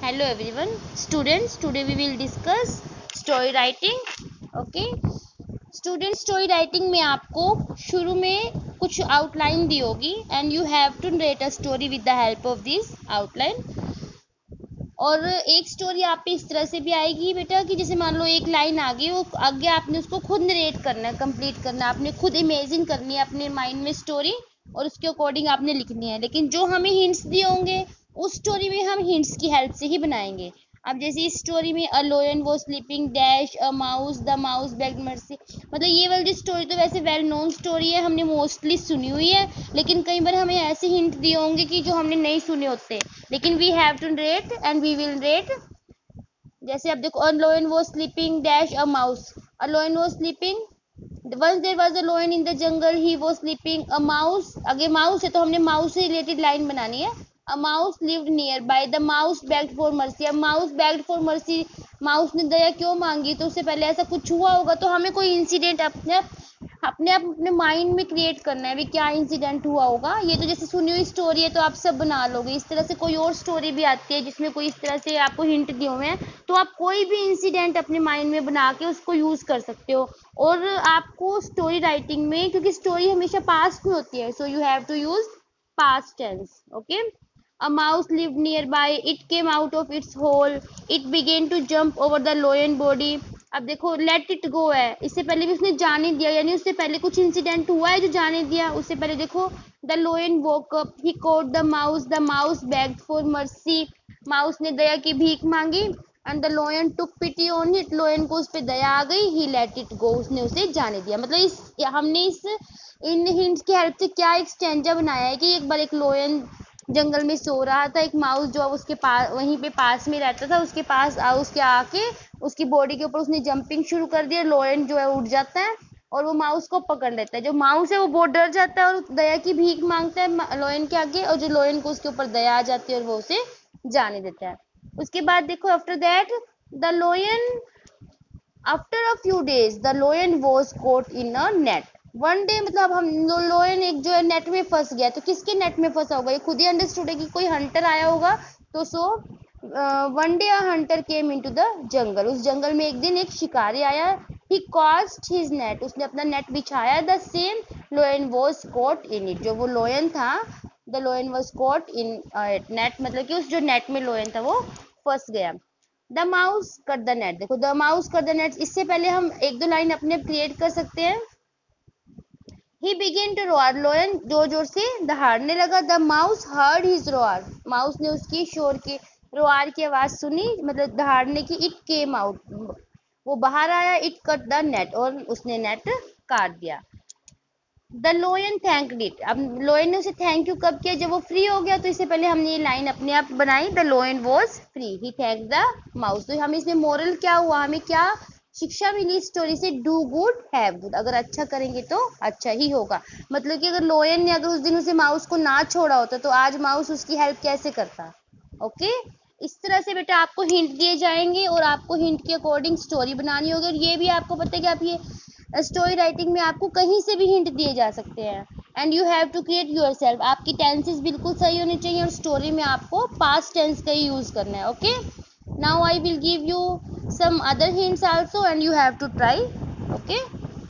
Hello everyone, students. Today we will discuss story writing. Okay, students, story writing में आपको शुरू में कुछ आउटलाइन दी होगी and you have to narrate a story with the help of this outline. और एक story आप पे इस तरह से भी आएगी बेटा कि जैसे मान लो एक लाइन आ गई, वो आगे आपने उसको खुद नरेट करना है, कंप्लीट करना है, आपने खुद इमेजिन करनी है अपने माइंड में स्टोरी और उसके अकॉर्डिंग आपने लिखनी है। लेकिन जो हमें हिंट्स दिए होंगे उस स्टोरी में हम हिंट्स की हेल्प से ही बनाएंगे। अब जैसे इस स्टोरी में अ lion was sleeping dash a mouse the mouse bagged mercy, मतलब ये वाली स्टोरी तो वैसे वेल नोन स्टोरी है, हमने मोस्टली सुनी हुई है। लेकिन कई बार हमें ऐसे हिंट दिए होंगे कि जो हमने नहीं सुने होते, लेकिन we have to rate and we will rate. जैसे अब देखो, a lion was sleeping dash a mouse, a lion was sleeping, once there was a lion in the jungle, he was sleeping, a mouse, आगे mouse है तो हमने mouse से related line बनानी है। a mouse lived nearby, the mouse begged for mercy, अब mouse begged for mercy, mouse ने दया क्यों मांगी, तो उससे पहले ऐसा कुछ हुआ होगा। तो हमें कोई इंसिडेंट अपने माइंड में क्रिएट करना है भी क्या इंसिडेंट हुआ होगा। ये तो जैसे सुनी हुई स्टोरी है तो आप सब बना लोगे। इस तरह से कोई और स्टोरी भी आती है जिसमें कोई इस तरह से आपको हिंट दिए हुए हैं, तो आप कोई भी इंसिडेंट अपने माइंड में बना के उसको यूज कर सकते हो। और आपको स्टोरी राइटिंग में, क्योंकि स्टोरी हमेशा पास्ट में होती है, so you have to use past tense. Okay, A mouse lived nearby. It came out of its hole. It began to jump over the lion body. अब देखो let it go है, इससे पहले भी उसने जाने दिया, यानी उससे पहले कुछ इंसिडेंट हुआ है जो जाने दिया। उससे पहले देखो, the lion woke up. He caught the mouse. The mouse begged for mercy. Mouse ने दया की भीख मांगी। And the lion took pity on it, lion को उस पर दया आ गई। ही लेट इट गो, उसने उसे जाने दिया। मतलब हमने इन हिंट्स की हेल्प से क्या एक स्टेंजा बनाया है कि एक बार एक लोयन जंगल में सो रहा था, एक माउस जो उसके पास वहीं पे पास में रहता था उसके पास उसके आके उसकी बॉडी के ऊपर उसने जंपिंग शुरू कर दिया। लोयन जो है उठ जाता है और वो माउस को पकड़ लेता है। जो माउस है वो बहुत डर जाता है और दया की भीख मांगता है लोयन के आगे, और जो लोयन को उसके ऊपर दया आ जाती है और वो उसे जाने देता है। उसके बाद देखो, after that the lion, after a few days the lion was caught in a net. One day मतलब हम लोयन एक जो है नेट में फंस गया। तो किसके नेट में फंसा होगा, ये खुद ही अंडरस्टूड है कि कोई हंटर आया होगा। तो one day a Hunter came into the jungle, उस जंगल में एक दिन एक शिकारी आया। ही कास्ट हिज नेट, उसने अपना नेट बिछाया। The same lion was caught in it, जो वो लोयन था, the lion was caught in net, मतलब कि उस जो नेट में लोयन था वो फंस गया। The mouse cut the net, देखो the mouse cut the net, इससे पहले हम एक दो लाइन अपने क्रिएट कर सकते हैं। ही बिगेन टू रोआर, लोयन जोर जोर से दहाड़ने लगा। The mouse heard his roar, mouse ने उसकी शोर की रोआर की आवाज सुनी, मतलब दहाड़ने की। इट केम आउट, वो बाहर आया। इट कट द नेट, और उसने नेट काट दिया। द लोयन थैंक्ड इट, अब लोयन ने उसे थैंक यू कब किया, जब वो फ्री हो गया। तो इससे पहले हमने ये लाइन अपने आप बनाई, the lion was free, he thank the mouse. तो हमें इसमें मोरल क्या हुआ, हमें क्या शिक्षा मिली स्टोरी से, डू गुड हैव गुड, अगर अच्छा करेंगे तो अच्छा ही होगा। मतलब कि अगर लोयन ने अगर उस दिन उसे माउस को ना छोड़ा होता तो आज माउस उसकी हेल्प कैसे करता। ओके, इस तरह से बेटा आपको हिंट दिए जाएंगे और आपको हिंट के अकॉर्डिंग स्टोरी बनानी होगी। और ये भी आपको पता है कि आप ये स्टोरी राइटिंग में आपको कहीं से भी हिंट दिए जा सकते हैं। And you have to create yourself, आपकी टेंसेस बिल्कुल सही होनी चाहिए और स्टोरी में आपको पास्ट टेंस का ही यूज करना है। Okay, now I will give you some other hints also and you have to try. Okay,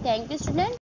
thank you student.